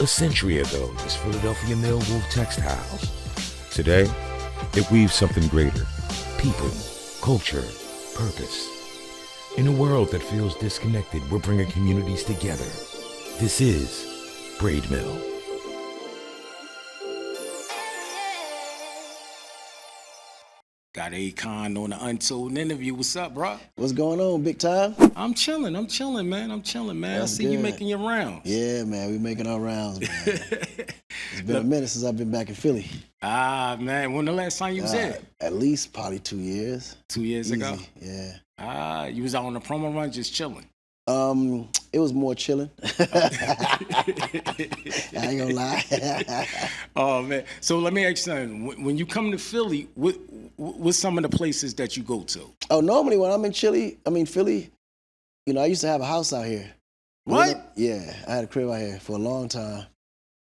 A century ago, this Philadelphia mill wove textiles. Today, it weaves something greater. People, culture, purpose. In a world that feels disconnected, we're bringing communities together. This is Braid Mill. Got Akon on the Untold interview. What's up, bro? What's going on, big time? I'm chilling, man. I see good. you making your rounds. Yeah, man, we making our rounds, man. It's been a minute since I've been back in Philly. Man, when the last time you was there? At least probably 2 years. 2 years Easy. ago? Yeah. You was out on the promo run just chilling? It was more chilling. I ain't gonna lie. Oh, man. So let me ask you something. When you come to Philly, what's some of the places that you go to? Oh, normally when I'm in Philly, you know, I used to have a house out here. What? Yeah, I had a crib out here for a long time.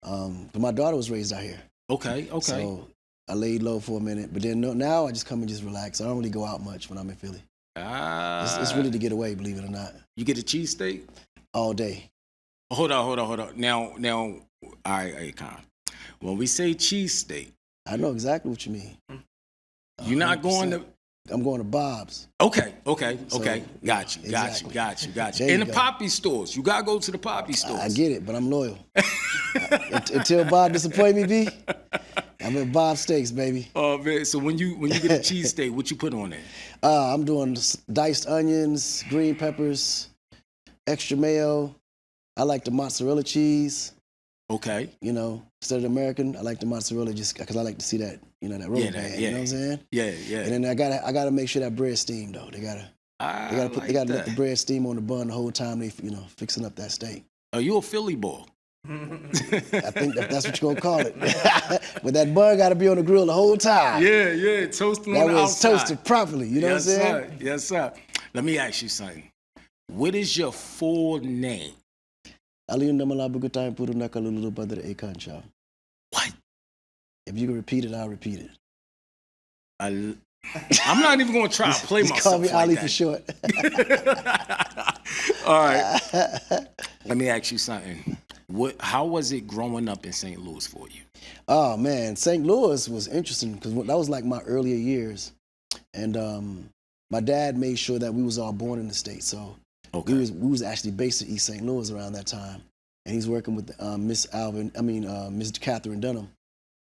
But my daughter was raised out here. Okay. So I laid low for a minute, but then now I just come and just relax. I don't really go out much when I'm in Philly. It's really to get away, believe it or not. You get a cheesesteak? All day. Hold on. Now, all right, Akon. When we say cheesesteak, I know exactly what you mean. You're not going to... I'm going to Bob's. Okay. So, Got you. There In you the go. poppy stores. You got to go to the poppy stores. I get it, but I'm loyal. Until Bob disappoint me, B, I'm at Bob's Steaks, baby. Oh, man. So when you get a cheesesteak, what you put on there? I'm doing diced onions, green peppers, extra mayo. I like the mozzarella cheese. Okay. You know, instead of the American, I like the mozzarella just because I like to see that, you know, that rubber band. You know what I'm saying? Yeah. And then I gotta make sure that bread steamed though. They gotta let the bread steam on the bun the whole time they, you know, fixing up that steak. Are you a Philly boy? I think that's what you're gonna call it. But that bun gotta be on the grill the whole time. Yeah, toasting that on the was outside. toasted properly. You know what I'm saying? Yes, sir. Let me ask you something. What is your full name? Aliyunda Malabugutai Puru Nakalulu Badr Akon Chow. What? If you can repeat it, I'll repeat it. I'm not even gonna try to play just myself. Call me like Ali that. for short. All right. Let me ask you something. How was it growing up in St. Louis for you? Oh man, St. Louis was interesting because that was like my earlier years, and my dad made sure that we was all born in the state. So okay. we was actually based in East St. Louis around that time, and he's working with Miss Catherine Dunham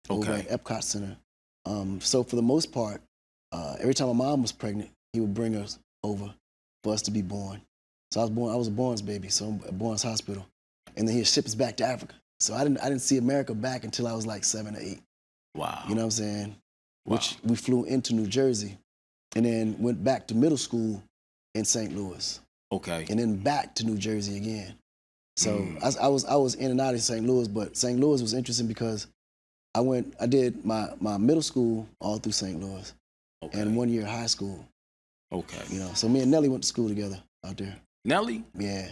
over at Epcot Center. So for the most part, every time my mom was pregnant, he would bring us over for us to be born. So I was a Barnes baby, so at Barnes Hospital. And then he'd ship us back to Africa. So I didn't see America back until I was like 7 or 8. Wow. You know what I'm saying? Wow. Which we flew into New Jersey and then went back to middle school in St. Louis. Okay. And then back to New Jersey again. So I was in and out of St. Louis, but St. Louis was interesting because I did my middle school all through St. Louis and 1 year high school. Okay. You know, so me and Nelly went to school together out there. Nelly? Yeah.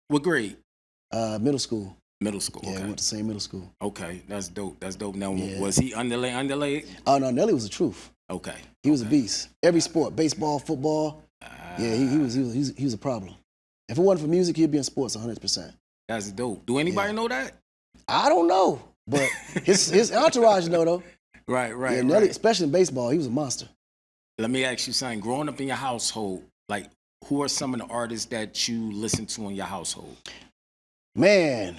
What grade? Middle school. Middle school. Yeah, okay. we went to the same middle school. Okay, that's dope. Now, was he underlay? Oh no, Nelly was the truth. Okay. He was a beast. Every sport, baseball, football. Yeah, he was a problem. If it wasn't for music, he'd be in sports 100%. That's dope. Do anybody know that? I don't know, but his entourage know though. Right. Yeah, Nelly, especially in baseball, he was a monster. Let me ask you something. Growing up in your household, like, who are some of the artists that you listen to in your household? Man,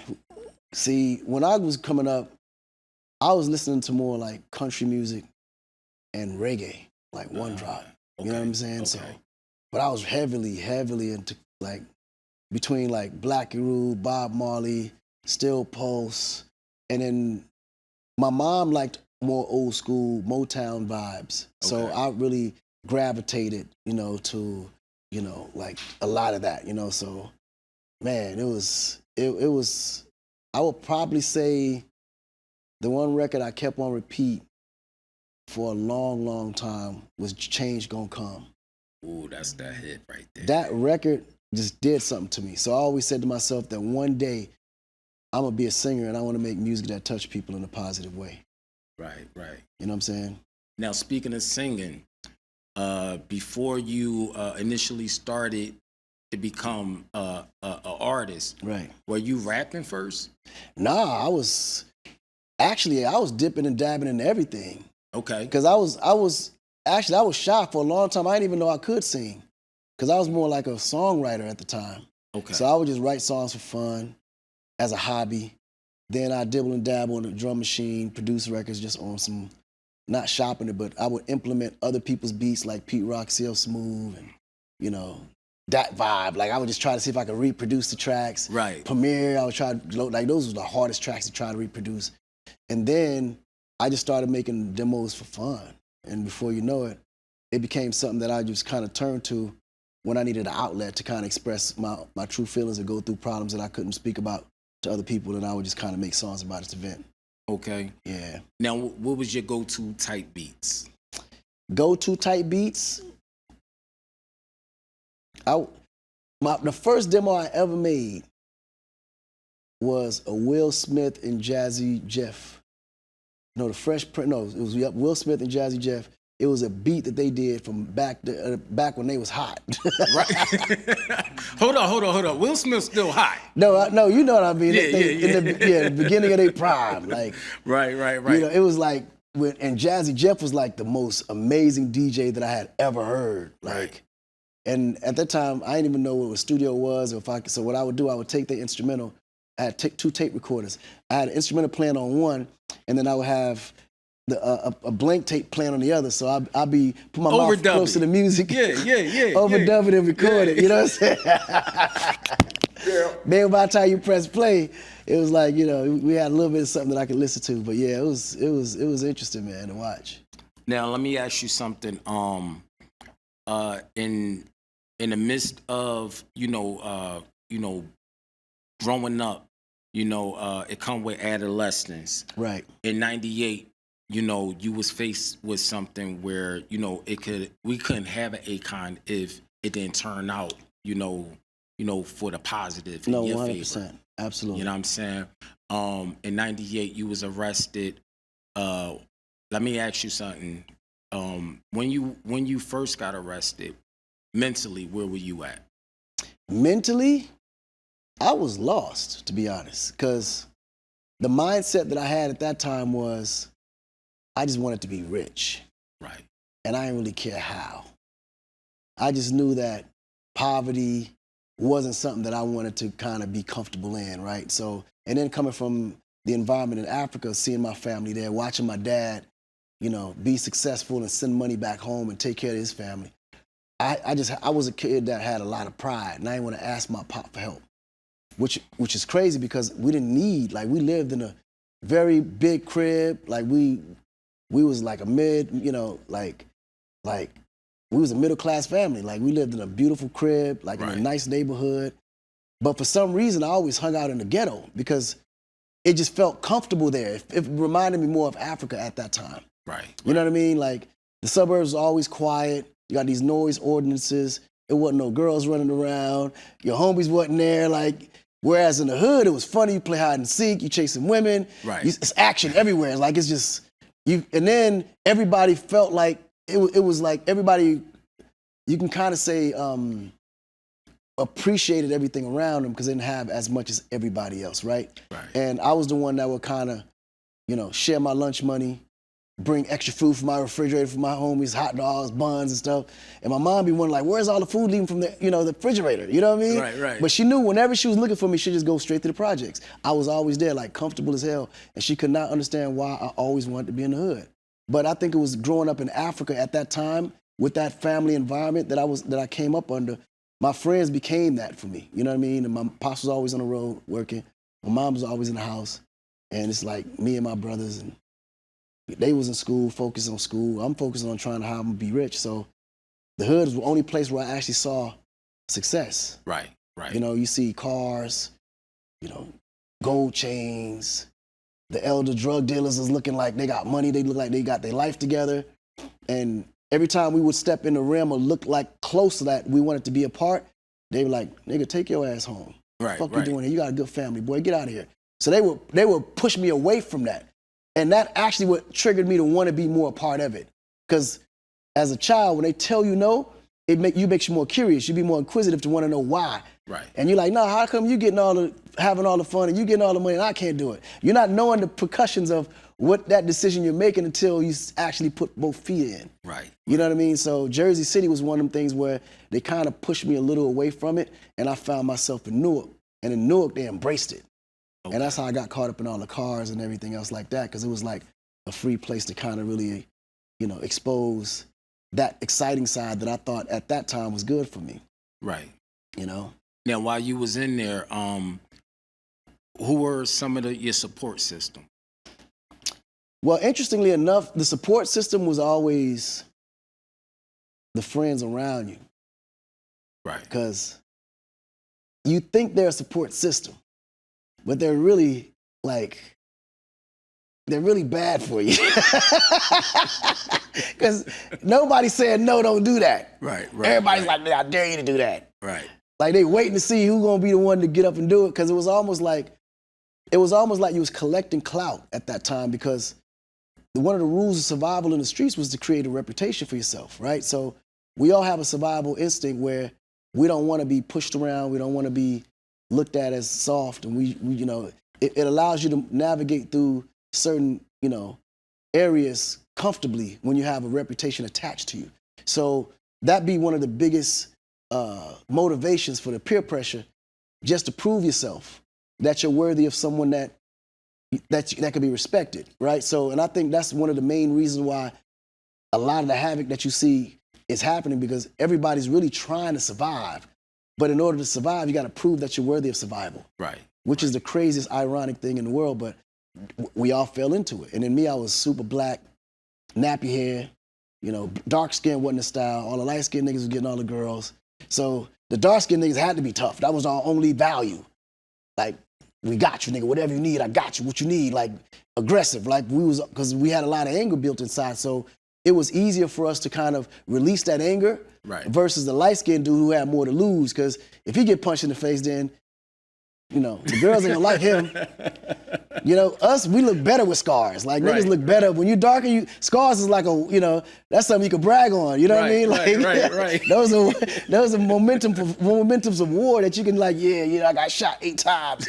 see, when I was coming up, I was listening to more like country music and reggae, like One Drop. You know what I'm saying? Okay. So, but I was heavily into like between like Black Guru, Bob Marley, Still Pulse, and then my mom liked more old school Motown vibes. So I really gravitated, to, like a lot of that, so man, it was, I would probably say the one record I kept on repeat for a long, long time was Change Gonna Come. Ooh, that's that hit right there. That record just did something to me. So I always said to myself that one day I'm gonna be a singer and I wanna make music that touch people in a positive way. Right. You know what I'm saying? Now, speaking of singing, before you initially started to become a artist, Right. were you rapping first? Nah, I was dipping and dabbing in everything. Okay. Cause I was shy for a long time. I didn't even know I could sing. Cause I was more like a songwriter at the time. Okay. So I would just write songs for fun, as a hobby. Then I dibble and dabble on the drum machine, produce records just on some, not shopping it, but I would implement other people's beats like Pete Rock, CL Smooth, and you know, that vibe. Like I would just try to see if I could reproduce the tracks. Right. Premiere, I would try, like those were the hardest tracks to try to reproduce. And then I just started making demos for fun. And before you know it, it became something that I just kind of turned to when I needed an outlet to kind of express my true feelings and go through problems that I couldn't speak about to other people, and I would just kind of make songs about it to vent. Okay. Yeah. Now, what was your go-to type beats? Go-to type beats? The first demo I ever made was a Will Smith and Jazzy Jeff. No, the Fresh Prince. No, it was Will Smith and Jazzy Jeff. It was a beat that they did from back when they was hot. Right. Hold on. Will Smith's still hot. No, you know what I mean. Yeah. In the beginning of their prime, like. Right. You know, it was like and Jazzy Jeff was like the most amazing DJ that I had ever heard. Like, Right. and at that time, I didn't even know what a studio was, or so what I would do, I would take the instrumental. I had two tape recorders. I had an instrumental playing on one, and then I would have a blank tape playing on the other. So I'd be put my mouth close to the music. Yeah. Overdub it and record it. You know what I'm saying? Yeah. Man, by the time you press play, it was like, you know, we had a little bit of something that I could listen to. But yeah, it was interesting, man, to watch. Now let me ask you something. In the midst of growing up, it come with adolescence. Right. In '98, you was faced with something where we couldn't have an Akon if it didn't turn out for the positive in No, your 100%. favor. Absolutely. You know what I'm saying? In '98, you was arrested. Let me ask you something. When you first got arrested, mentally, where were you at? Mentally, I was lost, to be honest, because the mindset that I had at that time was I just wanted to be rich. Right. And I didn't really care how. I just knew that poverty wasn't something that I wanted to kind of be comfortable in, right? So, and then coming from the environment in Africa, seeing my family there, watching my dad, be successful and send money back home and take care of his family. I was a kid that had a lot of pride, and I didn't want to ask my pop for help, which is crazy because we didn't need, like, we lived in a very big crib, like we was like a mid, like we was a middle class family, like we lived in a beautiful crib, like Right. in a nice neighborhood, but for some reason I always hung out in the ghetto because it just felt comfortable there. It reminded me more of Africa at that time. Right. You know what I mean? Like the suburbs were always quiet. You got these noise ordinances. It wasn't no girls running around. Your homies wasn't there. Like, whereas in the hood, it was funny. You play hide and seek. You chasing women. Right. It's action everywhere. It's like, it's just you. And then everybody felt like it was like everybody. You can kind of say appreciated everything around them because they didn't have as much as everybody else, right? Right. And I was the one that would kind of, share my lunch money, bring extra food from my refrigerator for my homies, hot dogs, buns and stuff. And my mom be wondering, like, where's all the food leaving from the refrigerator? You know what I mean? Right. But she knew whenever she was looking for me, she'd just go straight to the projects. I was always there, like, comfortable as hell. And she could not understand why I always wanted to be in the hood. But I think it was growing up in Africa at that time with that family environment that I came up under. My friends became that for me. You know what I mean? And my pops was always on the road working. My mom was always in the house. And it's like me and my brothers, and they was in school, focused on school. I'm focusing on trying to how I'm gonna be rich. So the hood is the only place where I actually saw success. Right. You see cars, gold chains. The elder drug dealers is looking like they got money. They look like they got their life together. And every time we would step in the rim or look like close to that we wanted to be a part, they were like, nigga, take your ass home. Right. Fuck you doing here? You got a good family, boy. Get out of here. So they would push me away from that. And that actually what triggered me to want to be more a part of it. Because as a child, when they tell you no, makes you more curious. You be more inquisitive to want to know why. Right. And you're like, no, how come you having all the fun and you getting all the money and I can't do it? You're not knowing the percussions of what that decision you're making until you actually put both feet in. Right. You know what I mean? So Jersey City was one of them things where they kind of pushed me a little away from it, and I found myself in Newark. And in Newark, they embraced it. Okay. And that's how I got caught up in all the cars and everything else like that, because it was like a free place to kind of really, expose that exciting side that I thought at that time was good for me. Right. Now, while you was in there, who were some of your support system? Well, interestingly enough, the support system was always the friends around you. Right. Because you think they're a support system, but they're really bad for you. Because nobody said, no, don't do that. Right. Everybody's like, I dare you to do that. Right. Like they waiting to see who's gonna be the one to get up and do it, because it was almost like you was collecting clout at that time, because one of the rules of survival in the streets was to create a reputation for yourself, right? So we all have a survival instinct where we don't want to be pushed around, we don't want to be looked at as soft, and it allows you to navigate through certain, areas comfortably when you have a reputation attached to you. So that be one of the biggest motivations for the peer pressure, just to prove yourself that you're worthy of someone that can be respected, right? So, and I think that's one of the main reasons why a lot of the havoc that you see is happening, because everybody's really trying to survive. But in order to survive, you got to prove that you're worthy of survival. Right. Which is the craziest, ironic thing in the world, but we all fell into it. And in me, I was super black, nappy hair, dark skin wasn't the style. All the light skinned niggas was getting all the girls. So the dark skinned niggas had to be tough. That was our only value. Like, we got you, nigga. Whatever you need, I got you. What you need, like aggressive. Like because we had a lot of anger built inside. So it was easier for us to kind of release that anger, right, versus the light skinned dude who had more to lose. Because if he get punched in the face, then the girls ain't gonna like him. Us, we look better with scars. Like, niggas look better. When you darker, scars is like that's something you can brag on. You know what I mean? Like, right. Those are momentums of war that you can I got shot 8 times.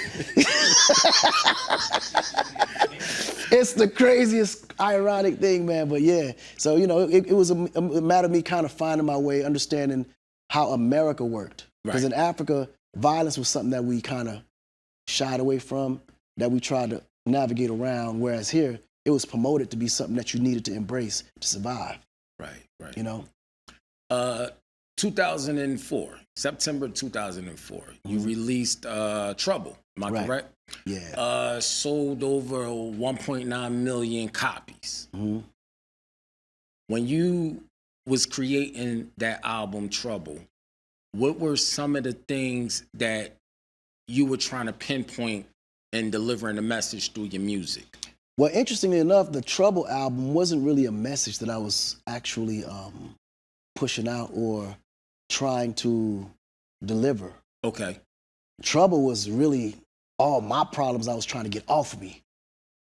It's the craziest, ironic thing, man. But yeah, so, it was a matter of me kind of finding my way, understanding how America worked. Because in Africa, violence was something that we kind of shied away from, that we tried to navigate around, whereas here, it was promoted to be something that you needed to embrace to survive. Right. 2004, September 2004, you released Trouble, am I correct? Yeah. Sold over 1.9 million copies. Mm-hmm. When you was creating that album, Trouble, what were some of the things that you were trying to pinpoint in delivering the message through your music? Well, interestingly enough, the Trouble album wasn't really a message that I was actually pushing out or trying to deliver. Okay. Trouble was really all my problems I was trying to get off of me.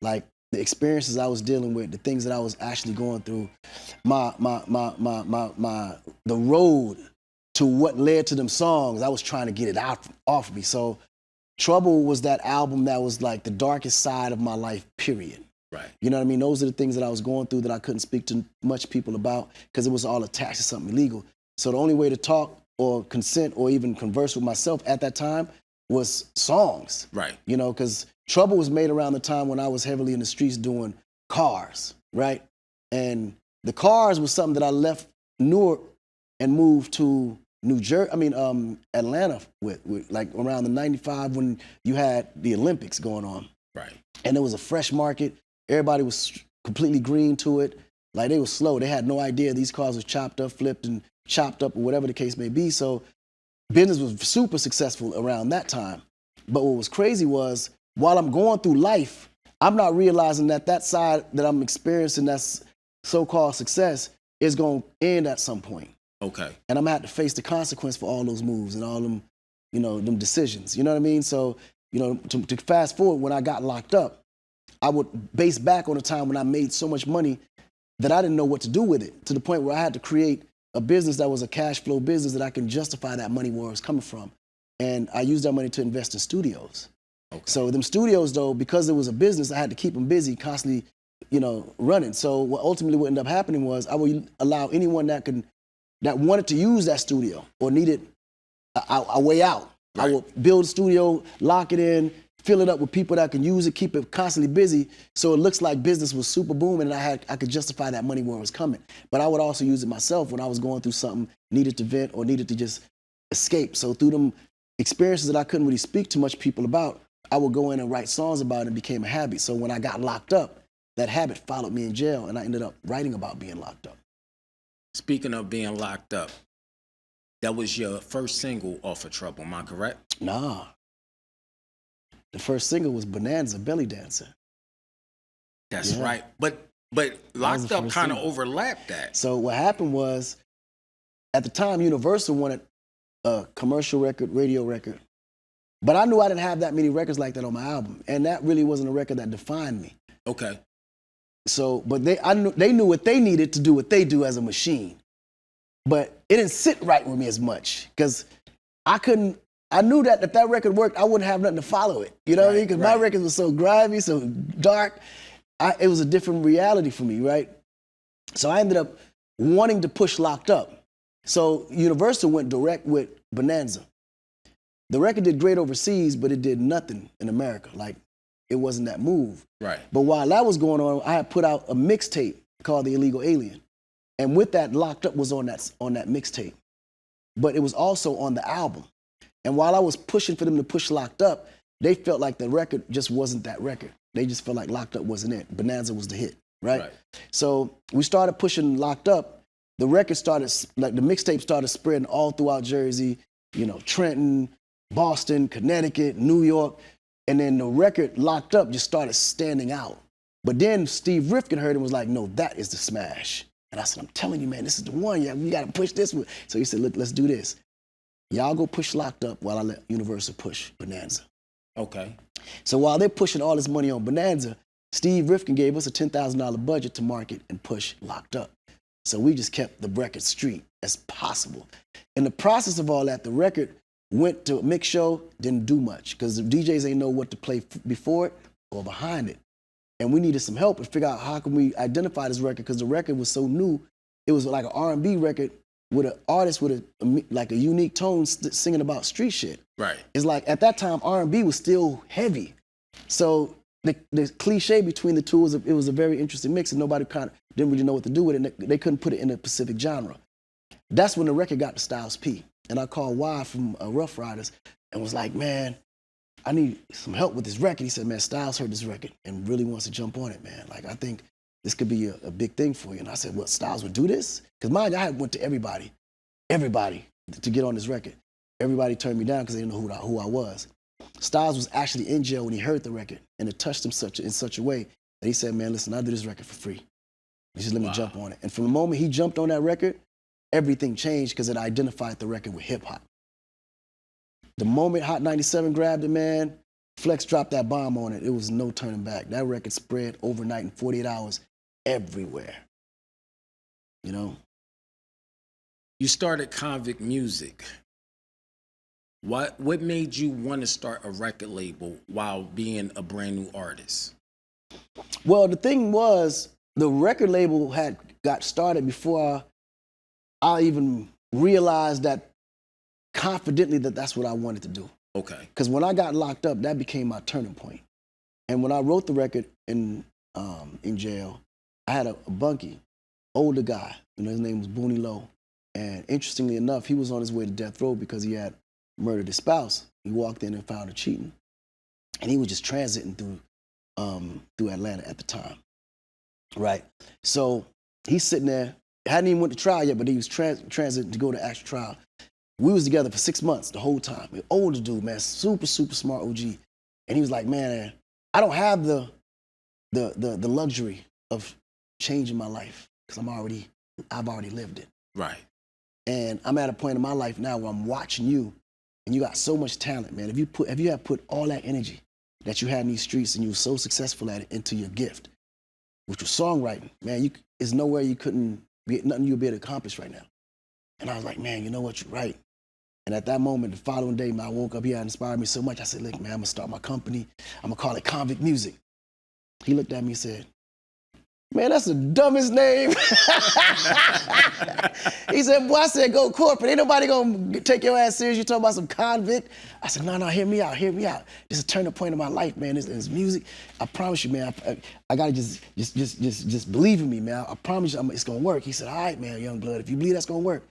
Like the experiences I was dealing with, the things that I was actually going through, the road to what led to them songs, I was trying to get it out off of me. So Trouble was that album that was like the darkest side of my life, period. Right. You know what I mean? Those are the things that I was going through that I couldn't speak to much people about, because it was all attached to something illegal. So the only way to talk or consent or even converse with myself at that time was songs. Right. Because Trouble was made around the time when I was heavily in the streets doing Cars, right? And the Cars was something that I left Newark and moved to Atlanta with like around the 95 when you had the Olympics going on. Right. And it was a fresh market. Everybody was completely green to it. Like, they were slow. They had no idea these cars were chopped up, flipped, and chopped up, or whatever the case may be. So business was super successful around that time. But what was crazy was, while I'm going through life, I'm not realizing that side that I'm experiencing, that's so-called success, is going to end at some point. Okay. And I'm going to have to face the consequence for all those moves and all them, them decisions. You know what I mean? So, to fast forward, when I got locked up, I would base back on a time when I made so much money that I didn't know what to do with it, to the point where I had to create a business that was a cash flow business that I can justify that money where it was coming from. And I used that money to invest in studios. Okay. So them studios, though, because it was a business, I had to keep them busy, constantly, running. So what ultimately ended up happening was I would allow anyone that wanted to use that studio or needed a way out. Right. I would build a studio, lock it in, fill it up with people that can use it, keep it constantly busy, so it looks like business was super booming, and I could justify that money where it was coming. But I would also use it myself when I was going through something, needed to vent or needed to just escape. So through them experiences that I couldn't really speak to much people about, I would go in and write songs about it, and it became a habit. So when I got locked up, that habit followed me in jail, and I ended up writing about being locked up. Speaking of being locked up, that was your first single off of Trouble, am I correct? Nah. The first single was Bonanza, Belly Dancer. That's Yeah. right. But Locked the Up first kind of single. overlapped that. So what happened was, at the time, Universal wanted a commercial record, radio record. But I knew I didn't have that many records like that on my album. And that really wasn't a record that defined me. Okay. So, but they knew what they needed to do what they do as a machine. But it didn't sit right with me as much, because I knew that if that record worked, I wouldn't have nothing to follow it. You know what I mean? Because my records were so grimy, so dark. It was a different reality for me, right? So I ended up wanting to push Locked Up. So Universal went direct with Bonanza. The record did great overseas, but it did nothing in America. Like, it wasn't that move. Right. But while that was going on, I had put out a mixtape called The Illegal Alien. And with that, Locked Up was on that mixtape. But it was also on the album. And while I was pushing for them to push Locked Up, they felt like the record just wasn't that record. They just felt like Locked Up wasn't it. Bonanza was the hit, right? So we started pushing Locked Up. The record started, like the mixtape started spreading all throughout Jersey, Trenton, Boston, Connecticut, New York. And then the record Locked Up just started standing out. But then Steve Rifkin heard it and was like, no, that is the smash. And I said, I'm telling you, man, this is the one. Yeah, we got to push this one. So he said, look, let's do this. Y'all go push Locked Up while I let Universal push Bonanza. Okay. So while they're pushing all this money on Bonanza, Steve Rifkin gave us a $10,000 budget to market and push Locked Up. So we just kept the record street as possible. In the process of all that, the record went to a mix show, didn't do much, because the DJs ain't know what to play before it or behind it. And we needed some help to figure out how can we identify this record, because the record was so new. It was like an R&B record with an artist with a unique tone singing about street shit. Right. It's like at that time R&B was still heavy. So the cliche between the two it was a very interesting mix, and nobody kind of didn't really know what to do with it. And they couldn't put it in a specific genre. That's when the record got to Styles P. And I called Y from Rough Riders and was like, man, I need some help with this record. He said, man, Styles heard this record and really wants to jump on it, man. Like, I think this could be a big thing for you. And I said, what, Styles would do this? Because mind you, I had went to everybody to get on this record. Everybody turned me down because they didn't know who I was. Styles was actually in jail when he heard the record, and it touched him in such a way that he said, man, listen, I'll do this record for free. He just let me jump on it. And from the moment he jumped on that record, everything changed because it identified the record with hip hop. The moment Hot 97 grabbed it, man, Flex dropped that bomb on it. It was no turning back. That record spread overnight in 48 hours everywhere. You started Convict Music. What made you want to start a record label while being a brand new artist? Well, the thing was, the record label had got started before I even realized that confidently that's what I wanted to do. Okay. Because when I got locked up, that became my turning point. And when I wrote the record in jail, I had a bunkie, older guy. His name was Booney Lowe. And interestingly enough, he was on his way to death row because he had murdered his spouse. He walked in and found her cheating. And he was just transiting through Atlanta at the time. Right? So he's sitting there, hadn't even went to trial yet, but he was transiting to go to actual trial. We was together for 6 months the whole time. An older dude, man, super, super smart OG. And he was like, man, I don't have the luxury of changing my life because I've already lived it. Right. And I'm at a point in my life now where I'm watching you, and you got so much talent, man. If you have put all that energy that you had in these streets and you were so successful at it into your gift, which was songwriting, man, there's nowhere you couldn't be, nothing you'd be able to accomplish right now. And I was like, man, you know what, you're right. And at that moment, the following day, I woke up, he had inspired me so much. I said, look, man, I'm gonna start my company. I'm gonna call it Convict Music. He looked at me and said, man, that's the dumbest name. He said, boy, I said, go corporate. Ain't nobody gonna take your ass serious. You talking about some convict? I said, no, hear me out. This is a turning point in my life, man. This is music. I promise you, man, I gotta just believe in me, man. I promise you it's gonna work. He said, all right, man, young blood, if you believe that's gonna work,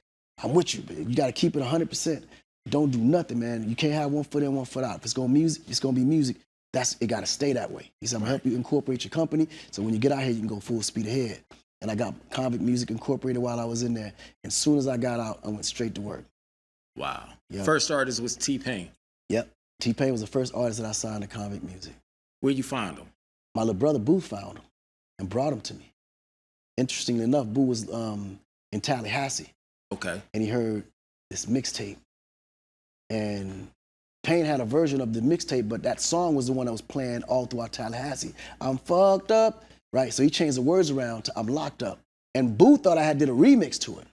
I'm with you, but you gotta keep it 100%. Don't do nothing, man. You can't have one foot in, one foot out. If it's gonna be music. It gotta stay that way. He said, I'm gonna help you incorporate your company, so when you get out here, you can go full speed ahead. And I got Convict Music Incorporated while I was in there. And as soon as I got out, I went straight to work. Wow. Yep. First artist was T-Pain. Yep. T-Pain was the first artist that I signed to Convict Music. Where you find him? My little brother Boo found him and brought him to me. Interestingly enough, Boo was in Tallahassee. Okay. And he heard this mixtape. And Payne had a version of the mixtape, but that song was the one that was playing all throughout Tallahassee. I'm fucked up, right? So he changed the words around to I'm locked up. And Boo thought I had did a remix to it.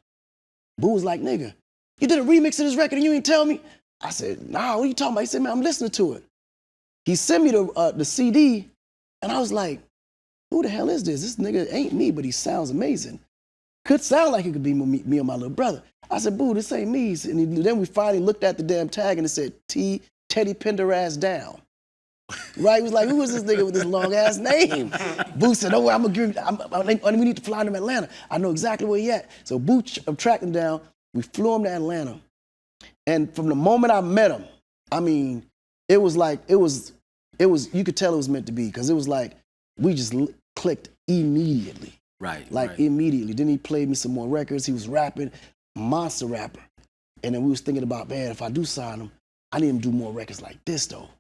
Boo was like, nigga, you did a remix of this record and you ain't tell me? I said, nah, what are you talking about? He said, man, I'm listening to it. He sent me the CD, and I was like, who the hell is this? This nigga ain't me, but he sounds amazing. Could sound like it could be me or my little brother. I said, boo, this ain't me. And then we finally looked at the damn tag and it said, Teddy Pendergrass down. Right? He was like, who is this nigga with this long ass name? Boo said, oh, we need to fly him to Atlanta. I know exactly where he at. So Boo tracked him down. We flew him to Atlanta. And from the moment I met him, I mean, it was, you could tell it was meant to be, because it was like, we just clicked immediately. Right. Immediately. Then he played me some more records. He was rapping, monster rapper. And then we was thinking about, man, if I do sign him, I need him to do more records like this, though,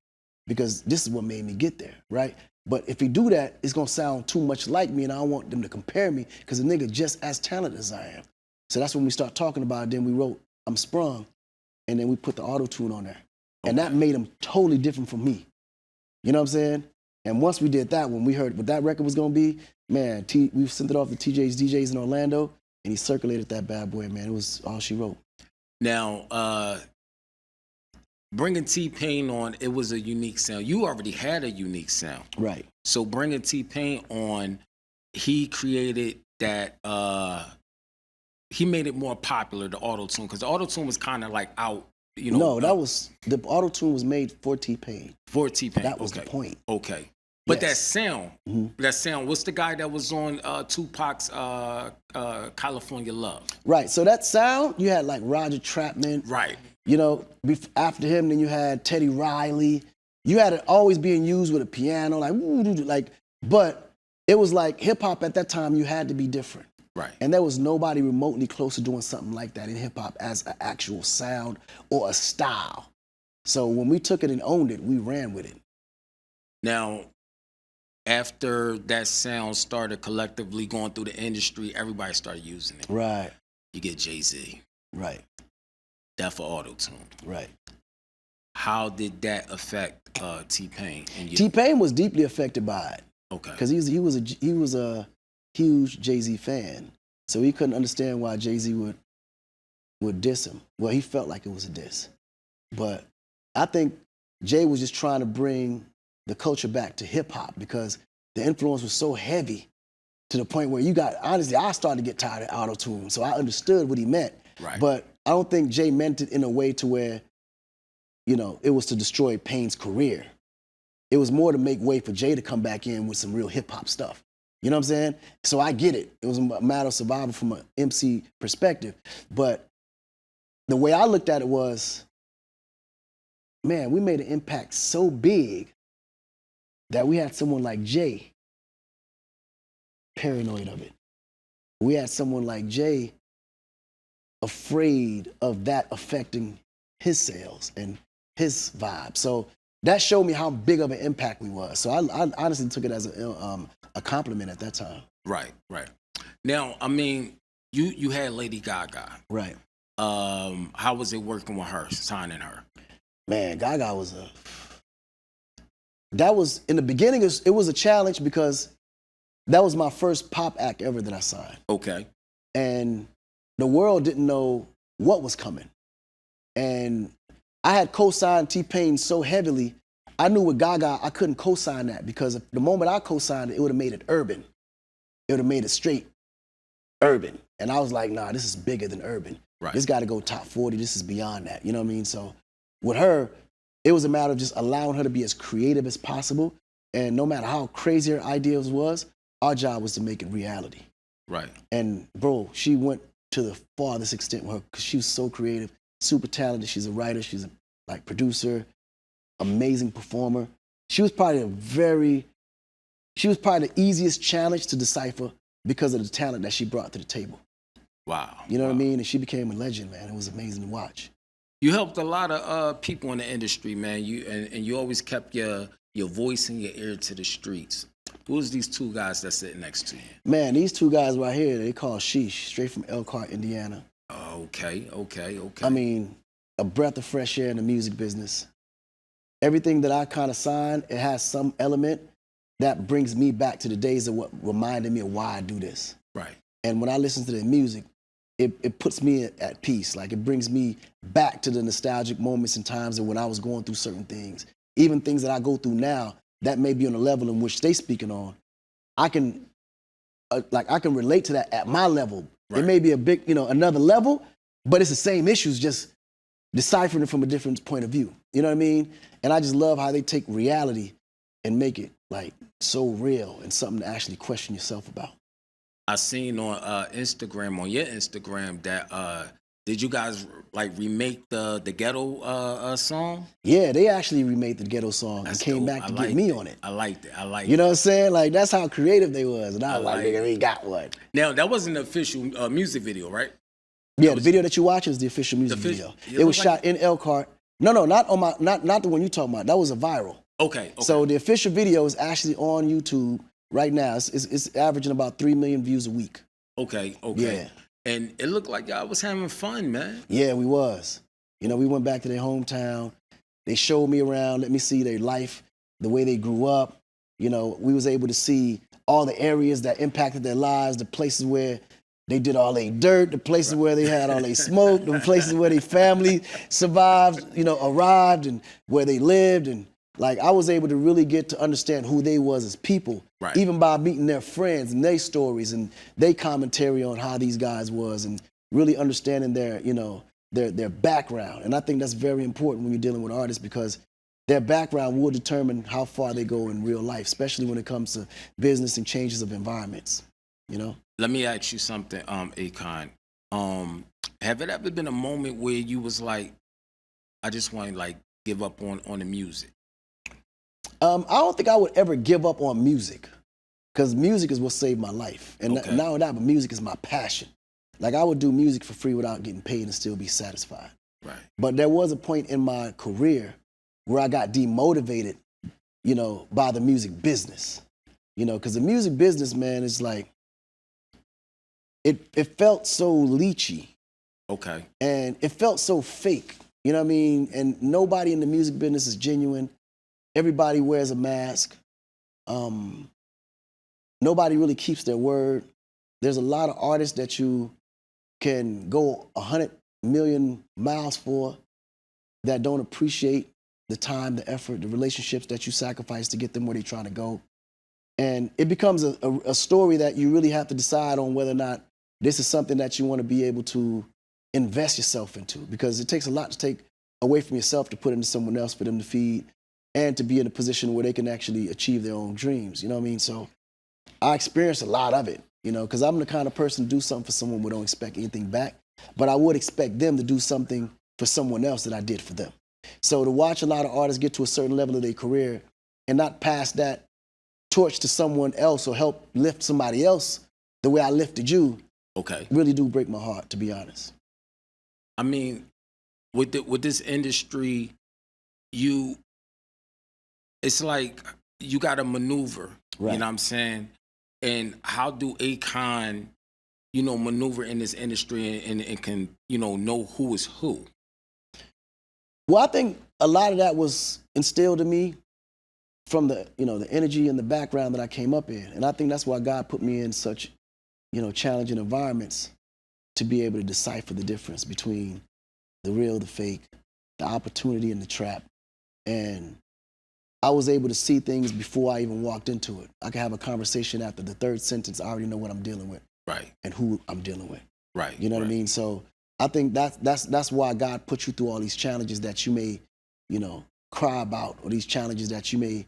because this is what made me get there, right? But if he do that, it's gonna sound too much like me, and I don't want them to compare me, because the nigga just as talented as I am. So that's when we start talking about it. Then we wrote I'm Sprung, and then we put the auto-tune on there. Okay. And that made him totally different from me. You know what I'm saying? And once we did that, when we heard what that record was gonna be, man, we sent it off to TJ's DJs in Orlando, and he circulated that bad boy, man. It was all she wrote. Now, bringing T-Pain on, it was a unique sound. You already had a unique sound. Right. So bringing T-Pain on, he created that, he made it more popular, the auto-tune, because the auto-tune was kind of like out, you know. No, the auto-tune was made for T-Pain. For T-Pain. That was the point. Okay. But yes. that sound, what's the guy that was on Tupac's California Love? Right, so that sound, you had like Roger Troutman. Right. You know, after him, then you had Teddy Riley. You had it always being used with a piano, but it was like hip hop at that time, you had to be different. Right. And there was nobody remotely close to doing something like that in hip hop as an actual sound or a style. So when we took it and owned it, we ran with it. Now, after that sound started collectively going through the industry, everybody started using it. Right. You get Jay-Z. Right. That for auto-tune. Right. How did that affect T-Pain? T-Pain was deeply affected by it. Okay. Because he was a huge Jay-Z fan, so he couldn't understand why Jay-Z would diss him. Well, he felt like it was a diss, but I think Jay was just trying to bring the culture back to hip hop, because the influence was so heavy to the point where honestly, I started to get tired of auto-tune, so I understood what he meant. Right. But I don't think Jay meant it in a way to where, you know, it was to destroy Payne's career. It was more to make way for Jay to come back in with some real hip hop stuff. You know what I'm saying? So I get it. It was a matter of survival from an MC perspective. But the way I looked at it was, man, we made an impact so big that we had someone like Jay paranoid of it. We had someone like Jay afraid of that affecting his sales and his vibe. So that showed me how big of an impact we was. So I honestly took it as a compliment at that time. Right. Now, I mean, you had Lady Gaga. Right. How was it working with her, signing her? Man, Gaga in the beginning, it was a challenge, because that was my first pop act ever that I signed. Okay. And the world didn't know what was coming. And I had co-signed T-Pain so heavily, I knew with Gaga, I couldn't co-sign that because the moment I co-signed it, it would have made it urban. It would have made it straight urban. And I was like, nah, this is bigger than urban. Right. This got to go top 40. This is beyond that. You know what I mean? So with her, it was a matter of just allowing her to be as creative as possible. And no matter how crazy her ideas was, our job was to make it reality. Right. And bro, she went to the farthest extent with her because she was so creative, super talented. She's a writer. She's a producer, amazing performer. She was probably the easiest challenge to decipher because of the talent that she brought to the table. Wow. You know what I mean? And she became a legend, man. It was amazing to watch. You helped a lot of people in the industry, man. And you always kept your voice and your ear to the streets. Who's these two guys that sit next to you? Man, these two guys right here, they call Sheesh, straight from Elkhart, Indiana. Okay. I mean, a breath of fresh air in the music business. Everything that I kind of sign, it has some element that brings me back to the days of what reminded me of why I do this. Right. And when I listen to their music, it puts me at peace. Like, it brings me back to the nostalgic moments and times of when I was going through certain things. Even things that I go through now that may be on a level in which they speaking on. I can relate to that at my level. Right. It may be a big, another level, but it's the same issues, just deciphering it from a different point of view. You know what I mean? And I just love how they take reality and make it like so real and something to actually question yourself about. I seen on Instagram, on your Instagram, that did you guys like remake the Ghetto song? Yeah, they actually remade the Ghetto song That's and came dope. back to get me on it. I liked it. You know what I'm saying? Like, that's how creative they was. And I was like, like nigga, we got one. Now, that wasn't the official music video, right? Yeah, the video that you watch is the official music video. It was shot in Elkhart. No, not on my, not the one you talking about. That was a viral. Okay. So the official video is actually on YouTube right now. It's averaging about 3 million views a week. Okay. Yeah. And it looked like y'all was having fun, man. Yeah, we was. We went back to their hometown. They showed me around, let me see their life, the way they grew up. We was able to see all the areas that impacted their lives, the places where they did all their dirt, the places where they had all their smoke, the places where their family survived, arrived, and where they lived. And like, I was able to really get to understand who they was as people, right, even by meeting their friends and their stories and their commentary on how these guys was, and really understanding their, their background. And I think that's very important when you're dealing with artists, because their background will determine how far they go in real life, especially when it comes to business and changes of environments, Let me ask you something, Akon. Have it ever been a moment where you was like, I just want to like give up on the music? I don't think I would ever give up on music, because music is what saved my life. And Okay. not only that, but music is my passion. Like, I would do music for free without getting paid and still be satisfied. Right. But there was a point in my career where I got demotivated, by the music business. Because the music business, man, is like, it felt so leechy. Okay. And it felt so fake. You know what I mean? And nobody in the music business is genuine. Everybody wears a mask. Nobody really keeps their word. There's a lot of artists that you can go 100 million miles for that don't appreciate the time, the effort, the relationships that you sacrifice to get them where they're trying to go. And it becomes a story that you really have to decide on whether or not this is something that you want to be able to invest yourself into, because it takes a lot to take away from yourself to put into someone else for them to feed, and to be in a position where they can actually achieve their own dreams. You know what I mean? So I experienced a lot of it, because I'm the kind of person to do something for someone who don't expect anything back, but I would expect them to do something for someone else that I did for them. So to watch a lot of artists get to a certain level of their career and not pass that torch to someone else or help lift somebody else the way I lifted you, Okay. really do break my heart, to be honest. I mean, with this industry, it's like you got to maneuver. Right. You know what I'm saying? And how do Akon, maneuver in this industry and can, know who is who? Well, I think a lot of that was instilled in me from the energy and the background that I came up in. And I think that's why God put me in such, challenging environments, to be able to decipher the difference between the real, the fake, the opportunity and the trap. And I was able to see things before I even walked into it. I could have a conversation after the third sentence. I already know what I'm dealing with. Right. And who I'm dealing with. Right. You know what I mean? So I think that's why God put you through all these challenges that you may, you know, cry about, or these challenges that you may,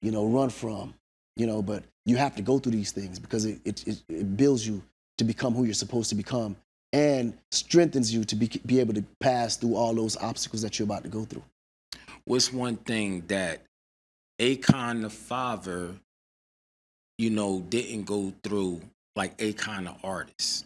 you know, run from, you know, but you have to go through these things because it builds you to become who you're supposed to become and strengthens you to be able to pass through all those obstacles that you're about to go through. What's one thing that Akon the father, you know, didn't go through like Akon the artist?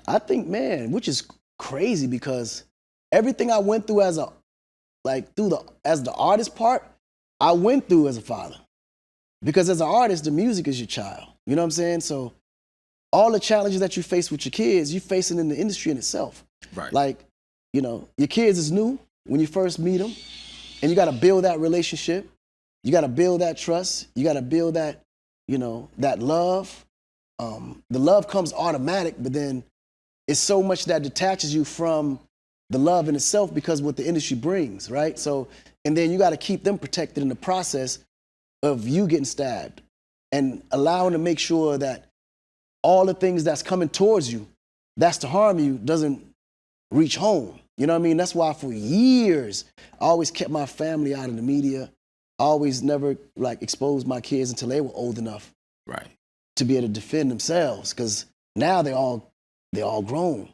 I think, man, which is crazy because everything I went through as the artist part, I went through as a father. Because as an artist, the music is your child. You know what I'm saying? So all the challenges that you face with your kids, you facing in the industry in itself. Right. Like, you know, your kids is new when you first meet them, and you got to build that relationship. You got to build that trust. You got to build that, you know, that love. The love comes automatic, but then it's so much that detaches you from the love in itself because what the industry brings, right? So, and then you got to keep them protected in the process of you getting stabbed and allowing to make sure that all the things that's coming towards you, that's to harm you, doesn't reach home. You know what I mean? That's why for years, I always kept my family out of the media. I always never like exposed my kids until they were old enough Right. to be able to defend themselves. Because now they all grown.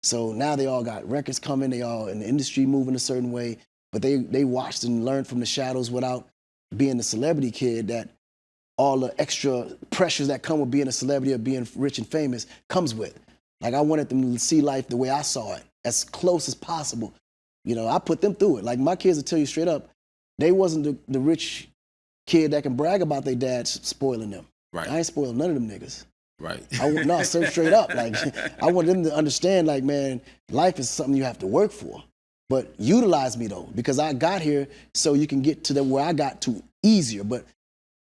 So now they all got records coming. They all in the industry moving a certain way. But they watched and learned from the shadows without being the celebrity kid, that all the extra pressures that come with being a celebrity or being rich and famous comes with. Like I wanted them to see life the way I saw it, as close as possible. You know, I put them through it. Like my kids will tell you straight up, they wasn't the rich kid that can brag about their dad spoiling them. Right. I ain't spoiled none of them niggas. Right. No, so straight up. Like I want them to understand, like, man, life is something you have to work for. But utilize me though, because I got here so you can get to where I got to easier. But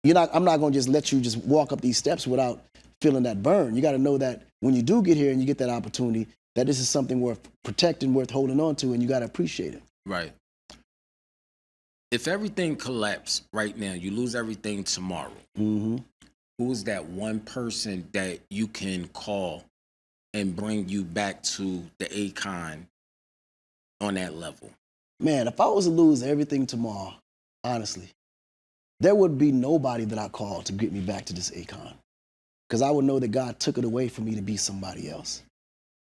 I'm not gonna just let you just walk up these steps without feeling that burn. You gotta know that when you do get here and you get that opportunity, that this is something worth protecting, worth holding on to, and you gotta appreciate it. Right. If everything collapsed right now, you lose everything tomorrow, Mm-hmm. who is that one person that you can call and bring you back to the Akon on that level? Man, if I was to lose everything tomorrow, honestly, there would be nobody that I call to get me back to this Akon. Because I would know that God took it away from me to be somebody else.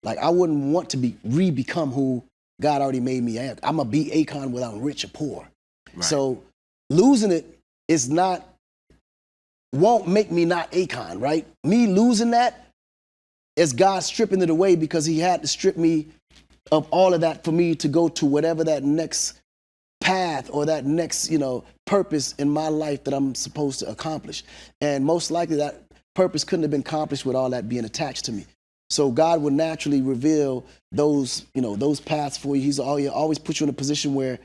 Like, I wouldn't want to re-become who God already made me. I'm going to be Akon whether I'm rich or poor. Right. So losing it won't make me not Akon, right? Me losing that is God stripping it away because he had to strip me of all of that for me to go to whatever that next path or that next, purpose in my life that I'm supposed to accomplish. And most likely that purpose couldn't have been accomplished with all that being attached to me. So God would naturally reveal those paths for you. He's always put you in a position where,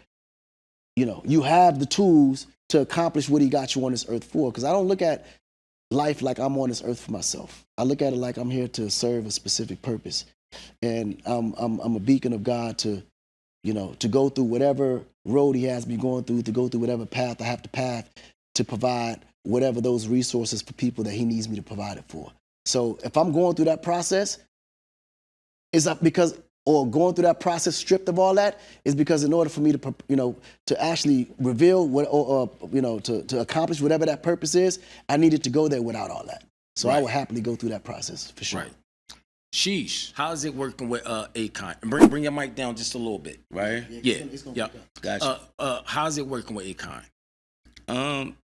you have the tools to accomplish what he got you on this earth for. Because I don't look at life like I'm on this earth for myself. I look at it like I'm here to serve a specific purpose. And I'm a beacon of God to go through whatever road he has me going through, to go through whatever path I have to path to provide whatever those resources for people that he needs me to provide it for. So if I'm going through that process, going through that process stripped of all that is because in order for me to actually reveal to accomplish whatever that purpose is, I needed to go there without all that. So Right. I would happily go through that process for sure. Right. Sheesh, how's it working with Akon? And bring your mic down just a little bit. Right? Yeah. It's gonna Yeah. pick up. Gotcha. How's it working with Akon?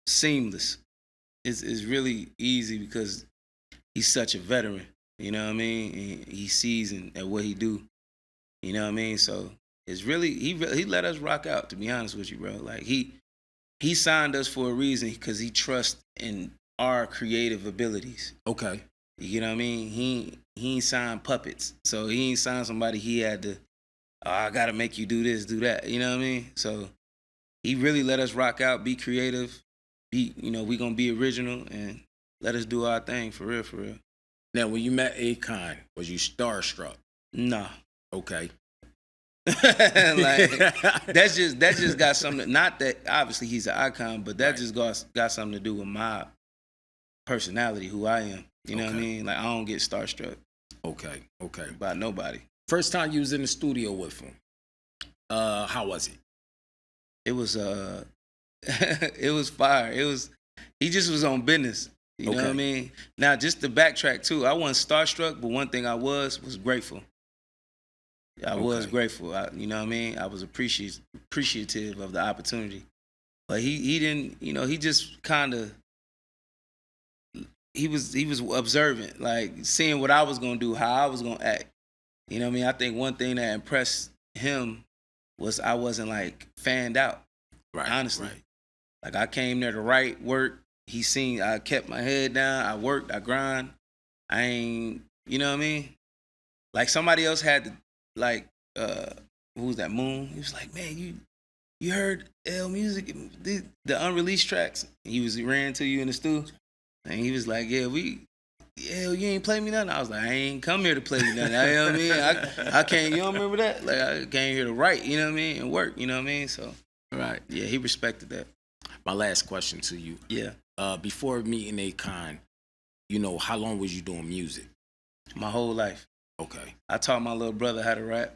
Seamless. It's really easy because he's such a veteran. You know what I mean? And he's seasoned at what he do. You know what I mean? So it's really he let us rock out. To be honest with you, bro. Like he signed us for a reason because he trusts in our creative abilities. Okay. You know what I mean? He ain't signed puppets. So he ain't signed somebody he had to, I gotta make you do this, do that. You know what I mean? So he really let us rock out, be creative, we gonna be original and let us do our thing for real, for real. Now, when you met Akon, was you starstruck? Nah. Okay. Like that just got something. Not that obviously he's an icon, but that just got something to do with my personality, who I am. You know what I mean? Like I don't get starstruck. Okay. By nobody. First time you was in the studio with him, how was it? It was it was fire. He just was on business. You know what I mean? Now just to backtrack too, I wasn't starstruck, but one thing I was grateful. I was grateful. You know what I mean? I was appreciative of the opportunity. But he didn't, he just kind of, he was observant, like seeing what I was going to do, how I was going to act. You know what I mean? I think one thing that impressed him was I wasn't like fanned out, honestly. Right. Like I came there to write, work. He seen I kept my head down. I worked, I grind. I ain't, you know what I mean? Like somebody else had to, like, who was that, Moon? He was like, man, you heard L music, the unreleased tracks? He ran to you in the stew, and he was like, yeah, you ain't play me nothing. I was like, I ain't come here to play you nothing. You know what I mean? I can't, you don't remember that? Like, I came here to write, you know what I mean, and work, you know what I mean? So, right. Yeah, he respected that. My last question to you. Yeah. Before meeting Akon, how long was you doing music? My whole life. Okay. I taught my little brother how to rap.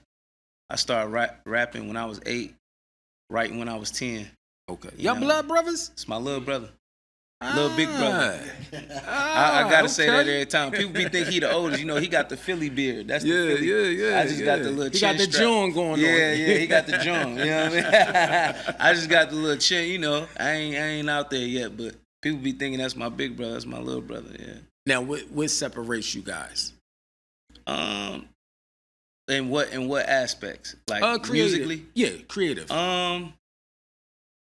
I started rapping when I was 8, writing when I was 10. Okay. Y'all blood brothers? It's my little brother. Little big brother. I gotta say that every time. People be think he the oldest. He got the Philly beard. That's the Philly. Yeah. I just got the little chin. He got the joint going on. Yeah, he got the joint. You know what I mean? I just got the little chin. I ain't out there yet, but people be thinking that's my big brother. That's my little brother. Yeah. Now, what separates you guys? In what aspects? Like creative. Musically? Yeah, creative.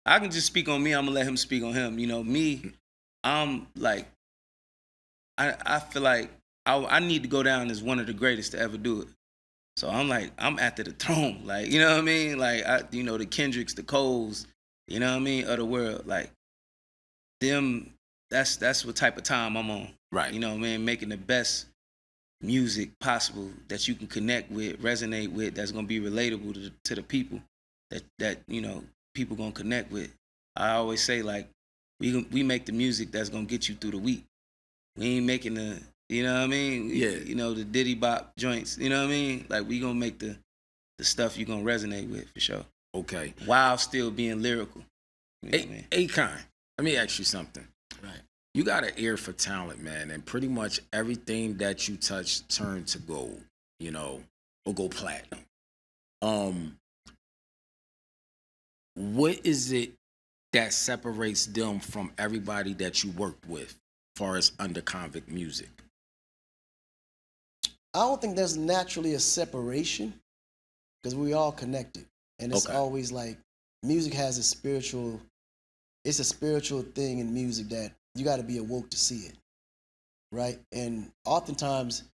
I can just speak on me. I'm gonna let him speak on him. Me, I'm like, I feel like I need to go down as one of the greatest to ever do it. So I'm like, I'm after the throne. Like, you know what I mean? Like, the Kendricks, the Coles, you know what I mean, of the world. Like, them, that's what type of time I'm on. Right. You know what I mean? Making the best music possible that you can connect with, resonate with, that's gonna be relatable to the people that people gonna connect with. I always say, like, we make the music that's gonna get you through the week. We ain't making the, you know what I mean? Yeah. The Diddy Bop joints, you know what I mean? Like, we gonna make the stuff you gonna resonate with for sure. Okay. While still being lyrical. You know what I mean? Akon, let me ask you something. Right. You got an ear for talent, man, and pretty much everything that you touch turns to gold, or go platinum. What is it that separates them from everybody that you worked with, as far as under Convict music? I don't think there's naturally a separation, because we all connected, and it's always like music has it's a spiritual thing in music that you got to be awoke to see it, right? And oftentimes,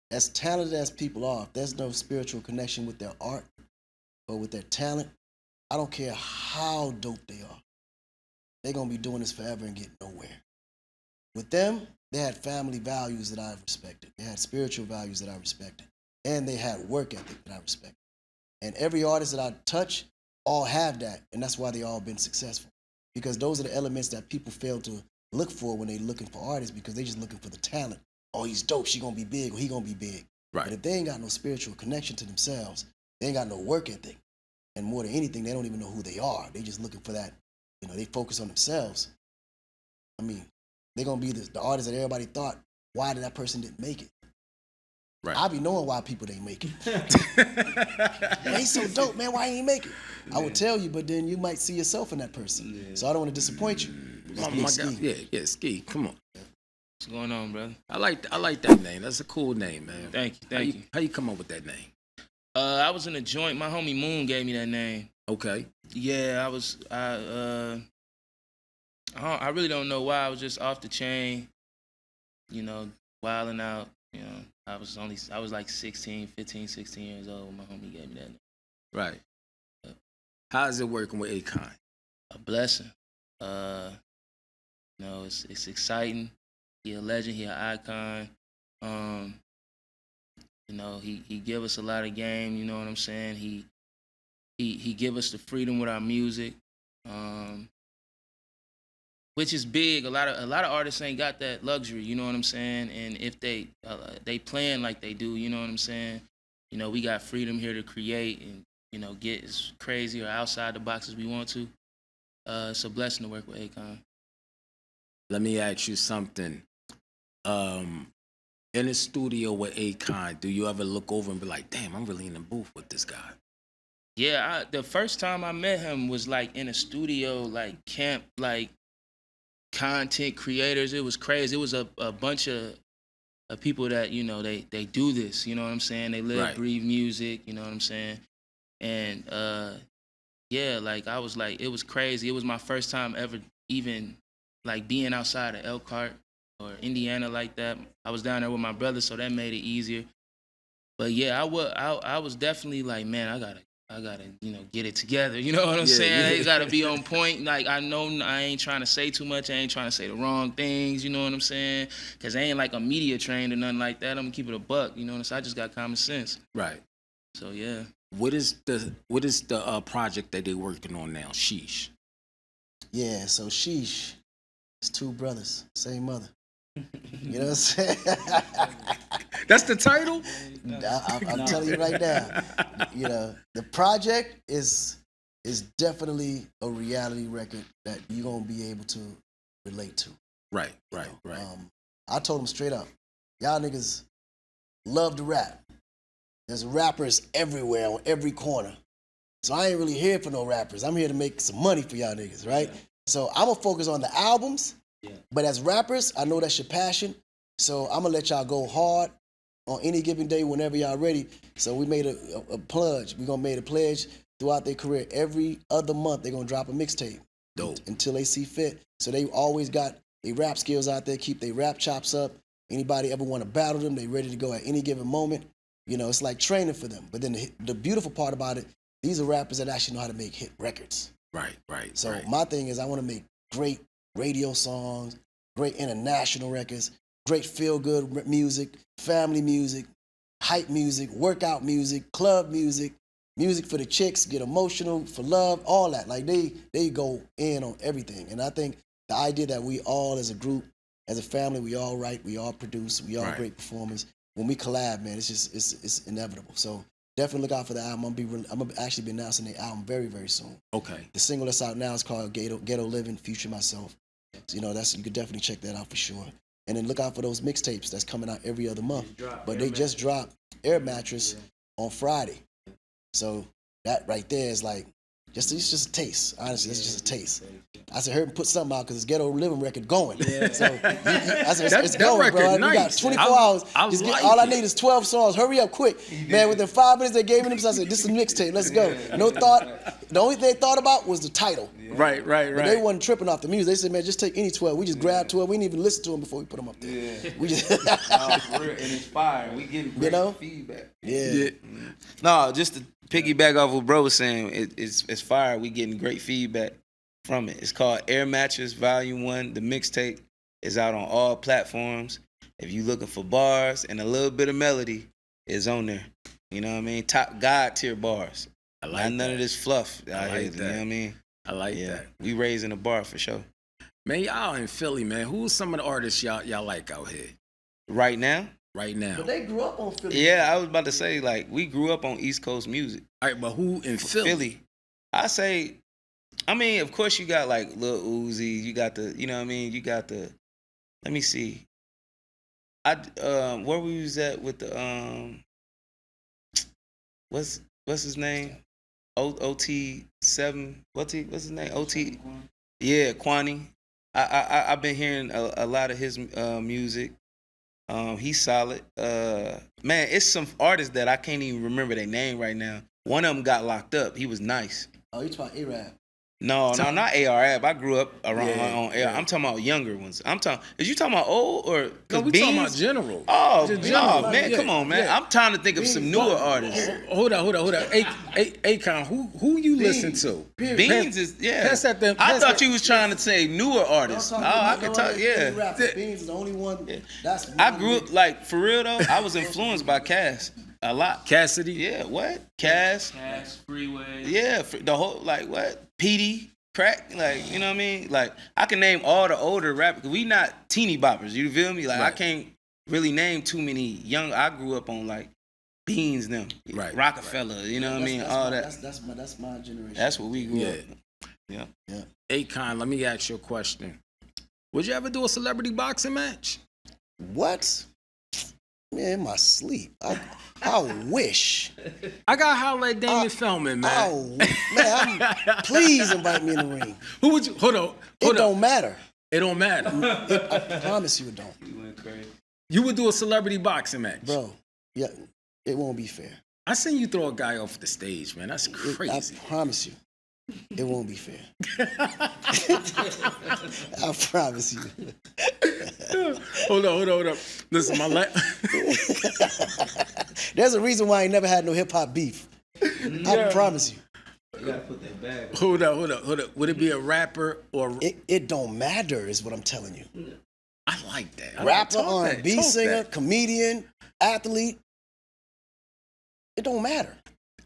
as talented as people are, if there's no spiritual connection with their art or with their talent, I don't care how dope they are, they're going to be doing this forever and get nowhere. With them, they had family values that I respected. They had spiritual values that I respected. And they had work ethic that I respected. And every artist that I touch all have that, and that's why they all been successful. Because those are the elements that people fail to look for when they're looking for artists, because they just looking for the talent. Oh, he's dope, she gonna be big, or he gonna be big. Right. But if they ain't got no spiritual connection to themselves, they ain't got no work ethic. And more than anything, they don't even know who they are. They just looking for that, they focus on themselves. I mean, they're gonna be the artist that everybody thought, why did that person didn't make it? Right. I be knowing why people didn't make it. Man, he's so dope, man, why he ain't make it? I would tell you, but then you might see yourself in that person. Yeah. So I don't want to disappoint you. Oh my God. Yeah, Ski, come on. What's going on, brother? I like that name. That's a cool name, man. Thank you. How you come up with that name? I was in a joint. My homie Moon gave me that name. Okay. Yeah, I really don't know why. I was just off the chain, wilding out. I was like 16 years old when my homie gave me that name. Right. How is it working with Akon? A blessing. You know, it's exciting. He a legend. He an icon. You know, he give us a lot of game. You know what I'm saying? He give us the freedom with our music, which is big. A lot of artists ain't got that luxury. You know what I'm saying? And if they playing like they do, you know what I'm saying? You know, we got freedom here to create and, you know, get as crazy or outside the box as we want to. It's a blessing to work with Akon. Let me ask you something. In the studio with Akon, do you ever look over and be like, damn, I'm really in the booth with this guy? Yeah, the first time I met him was like in a studio, like camp, like content creators. It was crazy. It was a bunch of people that, you know, they do this, you know what I'm saying? They live, Right. breathe music, you know what I'm saying? And yeah, like I was like, it was crazy. It was my first time ever even like being outside of Elkhart or Indiana like that. I was down there with my brother, so that made it easier. But yeah, I was definitely like, man, I gotta, you know, get it together. You know what I'm saying? It gotta be on point. Like, I know I ain't trying to say too much. I ain't trying to say the wrong things. You know what I'm saying? Cause I ain't like a media trained or nothing like that. I'm gonna keep it a buck. You know what I'm saying? I just got common sense. Right. So yeah. What is the project that they working on now? Sheesh. Yeah, so Sheesh, it's two brothers, same mother. You know what I'm saying? That's the title? I'm telling you right now. You know, the project is definitely a reality record that you're gonna be able to relate to. Right. I told them straight up, y'all niggas love to rap. There's rappers everywhere on every corner. So I ain't really here for no rappers. I'm here to make some money for y'all niggas, right? Yeah. So I'm gonna focus on the albums. Yeah. But as rappers, I know that's your passion. So I'm gonna let y'all go hard on any given day whenever y'all ready. So we made a pledge. We're gonna make a pledge throughout their career. Every other month they're gonna drop a mixtape. Dope. Until they see fit. So they always got their rap skills out there, keep their rap chops up. Anybody ever want to battle them, they ready to go at any given moment. You know, it's like training for them. But then the beautiful part about it, these are rappers that actually know how to make hit records. Right. So my thing is I want to make great radio songs, great international records, great feel-good music, family music, hype music, workout music, club music, music for the chicks, get emotional, for love, all that. Like they go in on everything. And I think the idea that we all as a group, as a family, we all write, we all produce, we all great performers. When we collab, man, it's inevitable. So definitely look out for the album. I'm gonna actually be announcing the album very, very soon. Okay. The single that's out now is called Ghetto Living, Future Myself. So, you know, you could definitely check that out for sure. And then look out for those mixtapes that's coming out every other month. But they just dropped Air Mattress on Friday. So that right there is like, it's just a taste. Honestly, it's just a taste. I said, heard him put something out because his Ghetto Living record going. Yeah. So I said, it's going, bro. Nice. We got 24 hours. All I need is 12 songs. Hurry up, quick. Man, within 5 minutes they gave me them. So I said, this is a mixtape. Let's go. No thought. The only thing they thought about was the title. Right. But they wasn't tripping off the music. They said, man, just take any 12. We just grabbed 12. We didn't even listen to them before we put them up there. Yeah. We just For real, and inspired. We getting great feedback. Yeah. No, just to piggyback off what bro was saying, it's fire. We getting great feedback from it. It's called Air Mattress Volume 1. The mixtape is out on all platforms. If you looking for bars and a little bit of melody, it's on there. You know what I mean? Top God tier bars. I like none of this fluff out like here. that. You know what I mean? I like that. We raising the bar for sure. Man, y'all in Philly, man. Who's some of the artists y'all like out here? Right now? Right now. But they grew up on Philly. Yeah, I was about to say, like, we grew up on East Coast music. All right, but who in Philly? I say, I mean, of course you got like Lil Uzi, you got the, you know what I mean, you got the, let me see. Where we was at with the, what's his name? OT7, what's his name? OT, yeah, Kwani. I've been hearing a lot of his music. He's solid. Man, it's some artists that I can't even remember their name right now. One of them got locked up. He was nice. Oh, you talking Arab? No, not ARF. I grew up around Yeah, on AR. yeah. I'm talking about younger ones. Is you talking about old or? No, 'cause we talking about general. Oh, Just no, general. man, Yeah, come on, man. yeah. I'm trying to think of some newer artists. Hold on. Akon, who you listen to? Beans is Pass that then. I Pass thought that. you was trying to say newer artists. I can talk. Yeah. Beans is the only one. That's I grew up like for real though. I was influenced by Cass a lot. Cassidy. Yeah, what? Cass. Cash, Freeway. Yeah, the whole like what? Petey, Crack, like you know what I mean? Like I can name all the older rappers. We not teeny boppers. You feel me? Like I Right. can't really name too many young. I grew up on like Beans them, Right. Rockefeller. You know what I mean? All that. That's my generation. That's what we grew Yeah. up. Yeah. Akon, let me ask you a question. Would you ever do a celebrity boxing match? What? Man, in my sleep. I wish. I got to holler at Damon Feldman, man. Please invite me in the ring. Who would you? Hold on. It don't matter. It don't matter. I promise you it don't. You went crazy. You would do a celebrity boxing match, Bro, yeah, it won't be fair. I seen you throw a guy off the stage, man. That's I crazy. promise you, it won't be fair. I promise you. Hold on. Listen, There's a reason why I ain't never had no hip hop beef. I promise you. You gotta put that bag. Hold up. Would it be a rapper or? It don't matter, is what I'm telling you. I like that. Rapper, Talk that, R&B talk singer, that. comedian, athlete. It don't matter.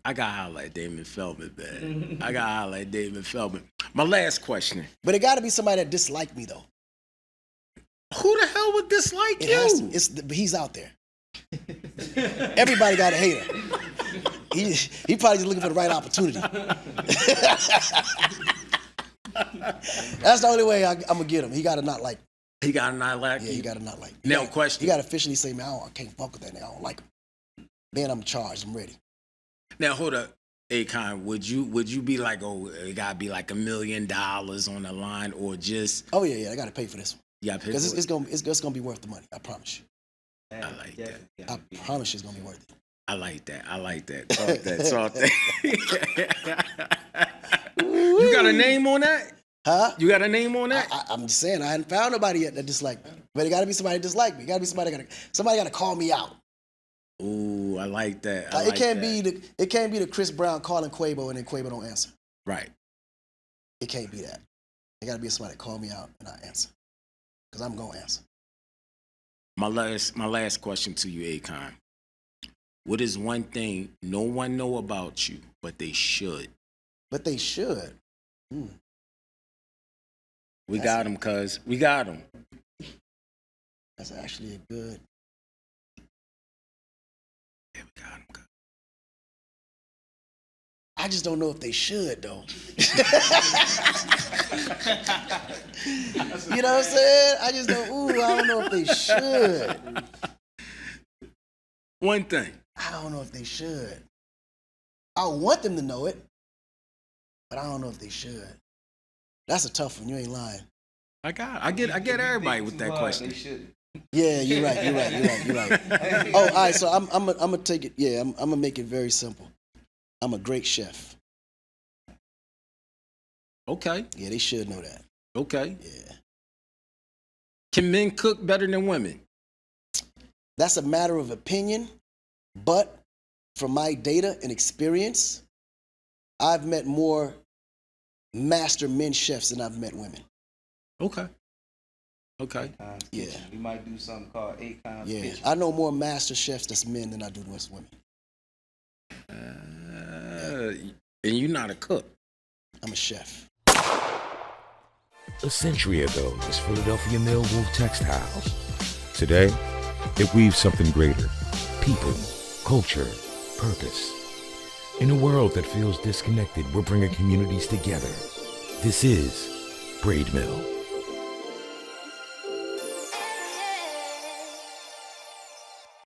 I got to holler at Damon Feldman, man. I got to holler at Damon Feldman. My last question. But it got to be somebody that disliked me, though. Who the hell would dislike It you? has to. He's out there. Everybody got a hater. He probably just looking for the right opportunity. That's the only way I'm gonna get him. He gotta not like. He got to not like Yeah, you. he gotta not like. Now, question. You gotta officially say, man, I can't fuck with that nigga. I don't like him. Then I'm charged. I'm ready. Now, hold up. Akon, would you be like, oh, it gotta be like $1 million on the line, or just Oh yeah, I gotta pay for this one yeah? because it's gonna be worth the money. I promise you. I like that. I promise you, it's gonna be worth it. I like that. Talk that. You got a name on that? Huh? You got a name on that? I'm just saying I hadn't found nobody yet that disliked me. But it gotta be somebody that disliked me. It gotta be somebody gotta call me out. Ooh, I like that. Like, it can't be the Chris Brown calling Quavo and then Quavo don't answer. Right. It can't be that. It gotta be somebody that call me out and I answer. Because I'm gonna answer. My last question to you, Akon. What is one thing no one know about you, but they should? But they should. We got him, cuz. We got him. That's actually a good. Yeah, we got him, cuz. I just don't know if they should though. You know what I'm saying? I just don't. I don't know if they should. One thing. I don't know if they should. I want them to know it, but I don't know if they should. That's a tough one. You ain't lying. I get everybody with that question. Yeah, you're right. Oh, all right. So I'm gonna take it. Yeah, I'm gonna make it very simple. I'm a great chef. Okay. Yeah, they should know that. Okay. Yeah. Can men cook better than women? That's a matter of opinion, but from my data and experience, I've met more master men chefs than I've met women. Okay. Okay. Yeah. We might do something called Akon. Yeah, I know more master chefs that's men than I do that's women. And you're not a cook. I'm a chef. A century ago, this Philadelphia mill wove textiles. Today, it weaves something greater. People, culture, purpose. In a world that feels disconnected, we're bringing communities together. This is Braid Mill.